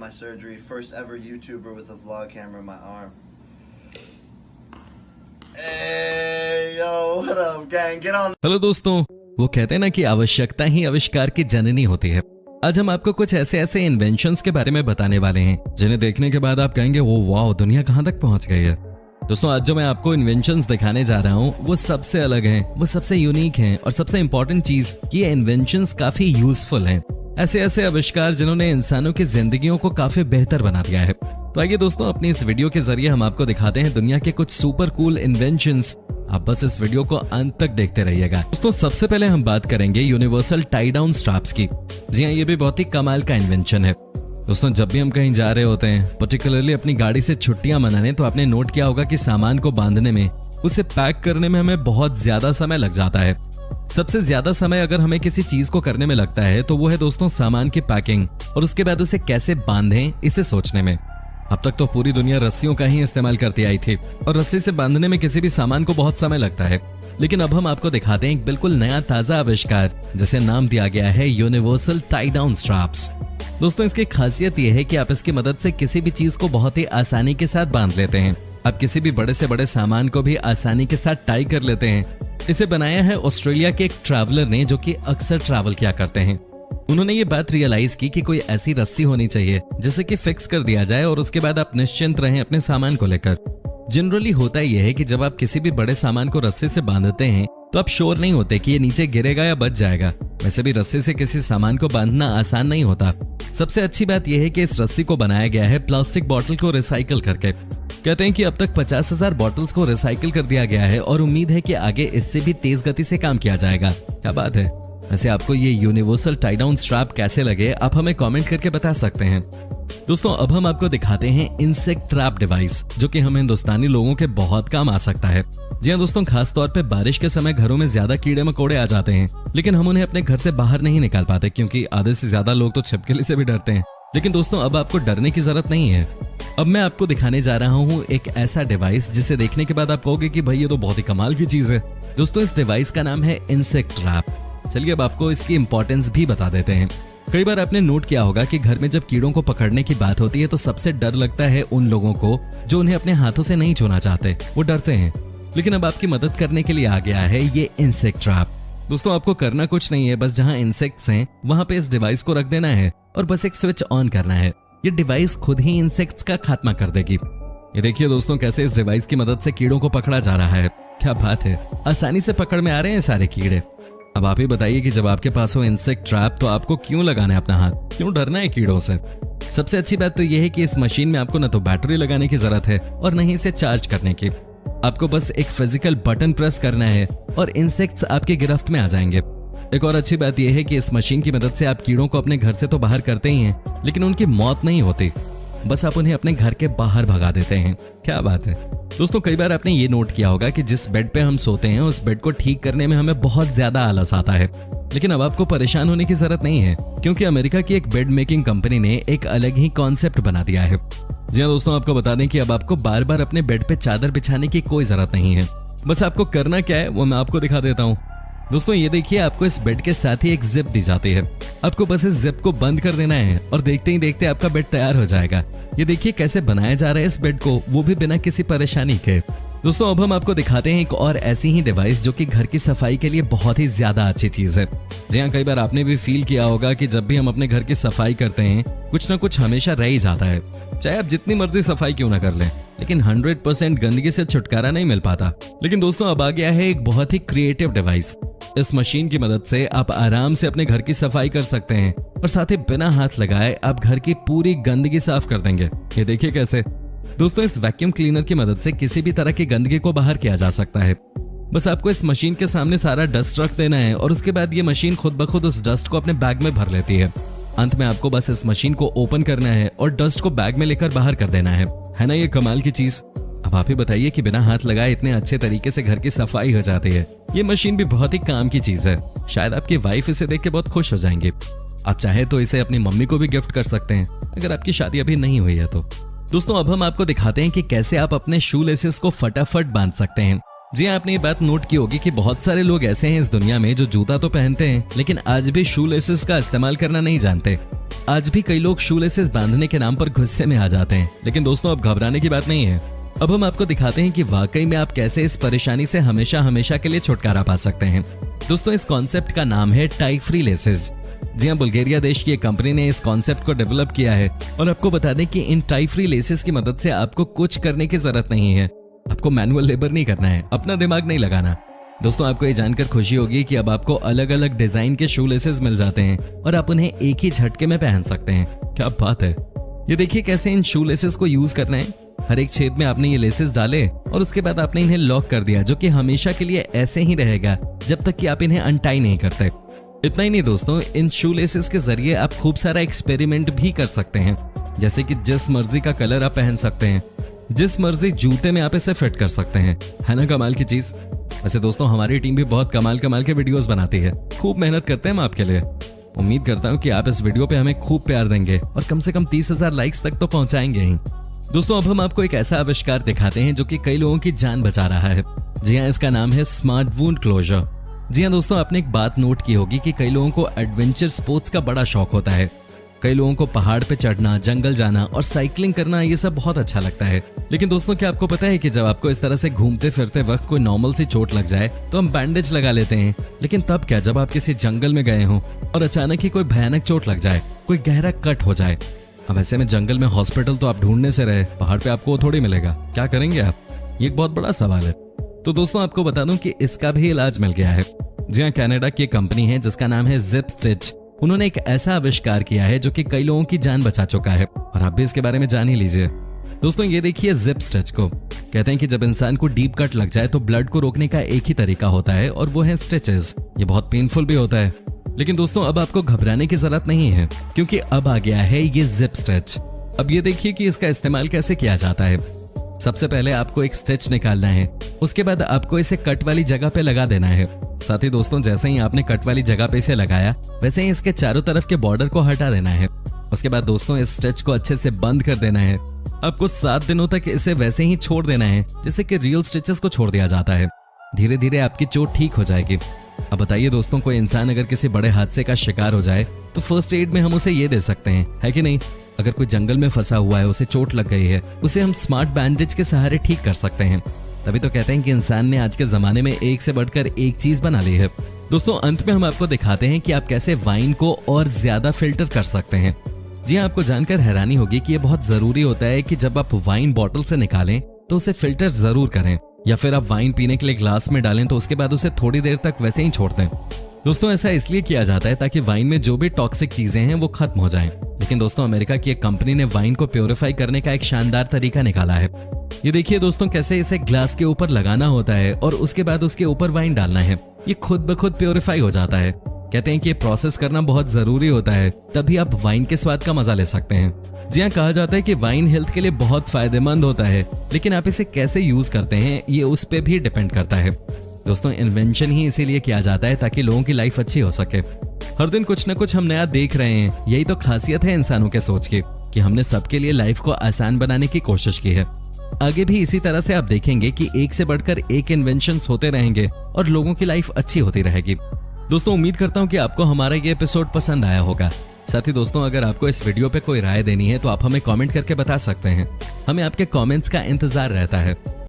My surgery, first ever YouTuber with a vlog camera in my arm. Hey, yo, what up, gang? Get on. Hello दोस्तों, वो कहते हैं ना कि आवश्यकता ही आविष्कार की जननी होती है। आज हम आपको कुछ ऐसे इन्वेंशंस के बारे में बताने वाले हैं जिन्हें देखने के बाद आप कहेंगे वो वाह, दुनिया कहां तक पहुंच गई है। दोस्तों, आज जो मैं आपको इन्वेंशंस दिखाने जा रहा हूं वो सबसे अलग हैं, वो सबसे यूनिक हैं और सबसे इंपॉर्टेंट चीज कि ये इन्वेंशंस काफी यूजफुल हैं। ऐसे आविष्कार जिन्होंने इंसानों की जिंदगियों को काफी बेहतर बना दिया है। तो आइए दोस्तों, अपनी इस वीडियो के जरिए हम आपको दिखाते हैं दुनिया के कुछ सुपर कूल इन्वेंशंस। आप बस इस वीडियो को अंत तक देखते रहिएगा। दोस्तों, सबसे पहले हम बात करेंगे यूनिवर्सल टाई डाउन स्ट्रैप्स की। जी हाँ, ये भी बहुत ही कमाल का इन्वेंशन है। दोस्तों, जब भी हम कहीं जा रहे होते हैं, पर्टिकुलरली अपनी गाड़ी से छुट्टियां मनाने, तो आपने नोट किया होगा कि सामान को बांधने में, उसे पैक करने में हमें बहुत ज्यादा समय लग जाता है। सबसे ज्यादा समय अगर हमें किसी चीज को करने में लगता है तो वो है दोस्तों सामान की पैकिंग और उसके बाद उसे कैसे बांधें इसे सोचने में। अब तक तो पूरी दुनिया रस्सियों का ही इस्तेमाल करती आई थी और रस्सी से बांधने में किसी भी सामान को बहुत समय लगता है। लेकिन अब हम आपको दिखाते हैं एक बिल्कुल नया ताजा आविष्कार जिसे नाम दिया गया है यूनिवर्सल टाई डाउन स्ट्रैप्स। दोस्तों, इसकी खासियत यह है कि आप इसकी मदद से किसी भी चीज को बहुत ही आसानी के साथ बांध लेते हैं। आप किसी भी बड़े से बड़े सामान को भी आसानी के साथ टाई कर लेते हैं। इसे बनाया है ऑस्ट्रेलिया के एक ट्रैवलर ने जो कि अक्सर ट्रैवल किया करते हैं। उन्होंने ये बात रियलाइज की कि कोई ऐसी रस्सी होनी चाहिए जिसे कि फिक्स कर दिया जाए और उसके बाद आप निश्चिंत रहें अपने सामान को लेकर। जनरली होता यह है कि जब आप किसी भी बड़े सामान को रस्सी से बांधते हैं तो आप श्योर नहीं होते कि ये नीचे गिरेगा या बच जाएगा। वैसे भी रस्सी से किसी सामान को बांधना आसान नहीं होता। सबसे अच्छी बात यह है कि इस रस्सी को बनाया गया है प्लास्टिक बॉटल को रिसाइकल करके। कहते हैं कि अब तक 50,000 बॉटल्स को रिसाइकिल कर दिया गया है और उम्मीद है कि आगे इससे भी तेज गति से काम किया जाएगा। क्या बात है। वैसे आपको ये यूनिवर्सल टाई डाउन स्ट्रैप कैसे लगे, आप हमें कमेंट करके बता सकते हैं। दोस्तों, अब हम आपको दिखाते हैं इंसेक्ट ट्रैप डिवाइस जो कि हम हिंदुस्तानी लोगों के बहुत काम आ सकता है। जी हाँ दोस्तों, खास तौर पे बारिश के समय घरों में ज्यादा कीड़े मकोड़े आ जाते हैं, लेकिन हम उन्हें अपने घर से बाहर नहीं निकाल पाते क्योंकि आधे से ज्यादा लोग तो छिपकली से भी डरते हैं। लेकिन दोस्तों, अब आपको डरने की जरूरत नहीं है। अब मैं आपको दिखाने जा रहा हूँ एक ऐसा डिवाइस जिसे देखने के बाद आप कहोगे कि भाई ये तो बहुत ही कमाल की चीज है। दोस्तों, इस डिवाइस का नाम है इंसेक्ट ट्रैप। चलिए अब आपको इसकी इंपॉर्टेंस भी बता देते हैं। कई बार आपने नोट किया होगा कि घर में जब कीड़ों को पकड़ने की बात होती है तो सबसे डर लगता है उन लोगों को जो उन्हें अपने हाथों से नहीं छूना चाहते, वो डरते हैं। लेकिन अब आपकी मदद करने के लिए आ गया है ये इंसेक्ट ट्रैप। दोस्तों, आपको करना कुछ नहीं है, बस जहां इंसेक्ट्स हैं वहां पे इस डिवाइस को रख देना है और बस एक स्विच ऑन करना है। ये डिवाइस खुद ही इंसेक्ट्स का खात्मा कर देगी। ये देखिए दोस्तों, कैसे इस डिवाइस की मदद से कीड़ों को पकड़ा जा रहा है। क्या बात है, आसानी से पकड़ में आ रहे हैं सारे कीड़े। अब आप ही बताइए कि जब आपके पास हो इंसेक्ट ट्रैप तो आपको क्यों लगाना है अपना हाथ, क्यों डरना है कीड़ों से। सबसे अच्छी बात तो यह है कि इस मशीन में आपको न तो बैटरी लगाने की जरूरत है और न ही इसे चार्ज करने की। आपको बस एक फिजिकल बटन प्रेस करना है और इंसेक्ट्स आपके गिरफ्त में आ जाएंगे। एक और अच्छी बात यह है कि इस मशीन की मदद से आप कीड़ों को अपने घर से तो बाहर करते ही हैं, लेकिन उनकी मौत नहीं होती, बस आप उन्हें अपने घर के बाहर भगा देते हैं। क्या बात है। दोस्तों, कई बार आपने ये नोट किया होगा कि जिस बेड पे हम सोते हैं उस बेड को ठीक करने में हमें बहुत ज्यादा आलस आता है। लेकिन अब आपको परेशान होने की जरूरत नहीं है क्योंकि अमेरिका की एक बेड मेकिंग कंपनी ने एक अलग ही कॉन्सेप्ट बना दिया है। जी हाँ दोस्तों, आपको बता दें कि अब आपको बार बार अपने बेड पे चादर बिछाने की कोई जरूरत नहीं है। बस आपको करना क्या है वो मैं आपको दिखा देता हूँ। दोस्तों, ये देखिए, आपको इस बेड के साथ ही एक जिप दी जाती है। आपको बस इस जिप को बंद कर देना है और देखते ही देखते आपका बेड तैयार हो जाएगा। ये देखिए कैसे बनाया जा रहा है इस बेड को, वो भी बिना किसी परेशानी के। दोस्तों, अब हम आपको दिखाते हैं एक और ऐसी ही डिवाइस जो कि घर की सफाई के लिए बहुत ही ज्यादा अच्छी चीज है। जी हाँ, कई बार आपने भी फील किया होगा कि जब भी हम अपने घर की सफाई करते हैं कुछ ना कुछ हमेशा रह ही जाता है। चाहे आप जितनी मर्जी सफाई क्यों ना कर लें, लेकिन 100% गंदगी से छुटकारा नहीं मिल पाता। लेकिन दोस्तों, अब आ गया है एक बहुत ही क्रिएटिव डिवाइस। इस मशीन की मदद से आप आराम से अपने घर की सफाई कर सकते हैं और साथ ही बिना हाथ लगाए आप घर की पूरी गंदगी साफ कर देंगे। ये देखिए कैसे। दोस्तों, इस वैक्यूम क्लीनर की मदद से किसी भी तरह की गंदगी को बाहर किया जा सकता है। बस आपको इस मशीन के सामने सारा डस्ट रख देना है और उसके बाद ये मशीन खुद ब खुद उस डस्ट को अपने बैग में भर लेती है। अंत में आपको बस इस मशीन को ओपन करना है और डस्ट को बैग में लेकर बाहर कर देना है ना ये कमाल की चीज। अब आप ही बताइए कि बिना हाथ लगाए इतने अच्छे तरीके से घर की सफाई हो जाती है। ये मशीन भी बहुत ही काम की चीज है। शायद आपकी वाइफ इसे देख के बहुत खुश हो जाएंगे। आप चाहे तो इसे अपनी मम्मी को भी गिफ्ट कर सकते हैं अगर आपकी शादी अभी नहीं हुई है तो। दोस्तों, अब हम आपको दिखाते हैं कि कैसे आप अपने शू लेसेस को फटाफट बांध सकते हैं। जी हाँ, आपने ये बात नोट की होगी कि बहुत सारे लोग ऐसे हैं इस दुनिया में जो जूता तो पहनते हैं लेकिन आज भी शू लेसेस का इस्तेमाल करना नहीं जानते। आज भी कई लोग शू लेसेस बांधने के नाम पर गुस्से में आ जाते हैं, लेकिन दोस्तों अब घबराने की बात नहीं है। अब हम आपको दिखाते हैं कि वाकई में आप कैसे इस परेशानी से हमेशा हमेशा के लिए छुटकारा पा सकते हैं। दोस्तों इस कॉन्सेप्ट का नाम है टाई फ्री लेसेस। जी हाँ, बुल्गारिया देश की एक कंपनी ने इस कॉन्सेप्ट को डेवलप किया है और आपको बता दें कि इन टाई फ्री लेसेस की मदद से आपको कुछ करने की जरूरत नहीं है। आपको मैनुअल लेबर नहीं करना है, अपना दिमाग नहीं लगाना। दोस्तों आपको ये जानकर खुशी होगी कि अब आपको अलग अलग डिजाइन के शू लेसेस मिल जाते हैं और आप उन्हें एक ही झटके में पहन सकते हैं। क्या बात है। ये देखिए कैसे इन शू लेसेस को यूज करना है। हर एक छेद में आपने ये लेसेस डाले और उसके बाद आपने इन्हें लॉक कर दिया, जो कि हमेशा के लिए ऐसे ही रहेगा जब तक कि आप इन्हें अनटाई नहीं करते। इतना ही नहीं दोस्तों, इन शू लेसेस के जरिए आप खूब सारा एक्सपेरिमेंट भी कर सकते हैं, जैसे कि जिस मर्जी का कलर आप पहन सकते हैं, जिस मर्जी जूते में आप इसे फिट कर सकते हैं। है ना कमाल की चीज। वैसे दोस्तों हमारी टीम भी बहुत कमाल कमाल के वीडियोस बनाती है, खूब मेहनत करते हैं हम आपके लिए। उम्मीद करता हूँ कि आप इस वीडियो पे हमें खूब प्यार देंगे और कम से कम 30,000 लाइक्स तक तो पहुंचाएंगे ही। दोस्तों अब हम आपको एक ऐसा आविष्कार दिखाते हैं जो कि कई लोगों की जान बचा रहा है। जी हाँ, इसका नाम है स्मार्ट वुंड क्लोजर। जी हाँ दोस्तों, आपने एक बात नोट की होगी कि कई लोगों को एडवेंचर स्पोर्ट्स का बड़ा शौक होता है। कई लोगों को पहाड़ पे चढ़ना, जंगल जाना और साइकिलिंग करना ये सब बहुत अच्छा लगता है। लेकिन दोस्तों क्या आपको पता है कि जब आपको इस तरह से घूमते फिरते वक्त कोई नॉर्मल सी चोट लग जाए तो हम बैंडेज लगा लेते हैं, लेकिन तब क्या जब आप किसी जंगल में गए हों और अचानक ही कोई भयानक चोट लग जाए, कोई गहरा कट हो जाए। अब ऐसे में जंगल में हॉस्पिटल तो आप ढूंढने से रहे, पहाड़ पे आपको थोड़ी मिलेगा। क्या करेंगे आप? ये एक बहुत बड़ा सवाल है। तो दोस्तों आपको बता दूं कि इसका भी इलाज मिल गया है। जी हाँ, कनाडा की एक कंपनी है जिसका नाम है जिप स्टिच। उन्होंने एक ऐसा आविष्कार किया है जो कि कई लोगों की जान बचा चुका है और आप भी इसके बारे में जान ही लीजिए। दोस्तों ये देखिए जिप स्टिच को। कहते हैं कि जब इंसान को डीप कट लग जाए तो ब्लड को रोकने का एक ही तरीका होता है और वो है स्टिचेस। ये बहुत पेनफुल भी होता है, लेकिन दोस्तों अब आपको घबराने की जरूरत नहीं है, क्योंकि अब आ गया है ये जिप स्टिच। अब ये देखिए कि इसका इस्तेमाल कैसे किया जाता है। सबसे पहले आपको एक स्टिच निकालना है, उसके बाद आपको इसे कट वाली जगह पे लगा देना है। साथ ही दोस्तों जैसे ही आपने कट वाली जगह पे इसे लगाया, वैसे ही इसके चारों तरफ के बॉर्डर को हटा देना है। उसके बाद दोस्तों इस स्टिच को अच्छे से बंद कर देना है। आपको 7 दिनों तक इसे वैसे ही छोड़ देना है जैसे कि रियल स्टिचेस को छोड़ दिया जाता है। धीरे धीरे आपकी चोट ठीक हो जाएगी। अब बताइए दोस्तों, कोई इंसान अगर किसी बड़े हादसे का शिकार हो जाए तो फर्स्ट एड में हम उसे ये दे सकते हैं, है कि नहीं? अगर कोई जंगल में फंसा हुआ है, उसे चोट लग गई है, उसे हम स्मार्ट बैंडेज के सहारे ठीक कर सकते हैं। तभी तो कहते हैं कि इंसान ने आज के जमाने में एक से बढ़कर एक चीज बना ली है। दोस्तों अंत में हम आपको दिखाते हैं कि आप कैसे वाइन को और ज्यादा फिल्टर कर सकते हैं। जी हाँ, आपको जानकर हैरानी होगी कि ये बहुत जरूरी होता है कि जब आप वाइन बॉटल से निकालें तो उसे फिल्टर जरूर करें, या फिर आप वाइन पीने के लिए ग्लास में डालें तो उसके बाद उसे थोड़ी देर तक वैसे ही छोड़ दें। दोस्तों ऐसा इसलिए किया जाता है ताकि वाइन में जो भी टॉक्सिक चीजें हैं वो खत्म हो जाएं। लेकिन दोस्तों अमेरिका की एक कंपनी ने वाइन को प्योरीफाई करने का एक शानदार तरीका निकाला है। ये देखिए दोस्तों कैसे इसे ग्लास के ऊपर लगाना होता है और उसके बाद उसके ऊपर वाइन डालना है। ये खुद ब खुद प्योरीफाई हो जाता है। कहते हैं कि ये प्रोसेस करना बहुत जरूरी होता है, तभी आप वाइन के स्वाद का मजा ले सकते हैं। जी हाँ, कहा जाता है कि वाइन हेल्थ के लिए बहुत फायदेमंद होता है, लेकिन आप इसे कैसे यूज करते हैं ये उस पर भी डिपेंड करता है। दोस्तों इन्वेंशन ही इसीलिए किया जाता है ताकि लोगों की लाइफ अच्छी हो सके। हर दिन कुछ न कुछ हम नया देख रहे हैं। यही तो खासियत है इंसानों के सोच की कि हमने सबके लिए लाइफ को आसान बनाने की कोशिश की है। आगे भी इसी तरह से आप देखेंगे कि एक से बढ़कर एक इन्वेंशंस होते रहेंगे और लोगों की लाइफ अच्छी होती रहेगी। दोस्तों उम्मीद करता हूँ कि आपको हमारा ये एपिसोड पसंद आया होगा। साथ ही दोस्तों अगर आपको इस वीडियो पे कोई राय देनी है तो आप हमें कमेंट करके बता सकते हैं। हमें आपके कमेंट्स का इंतजार रहता है।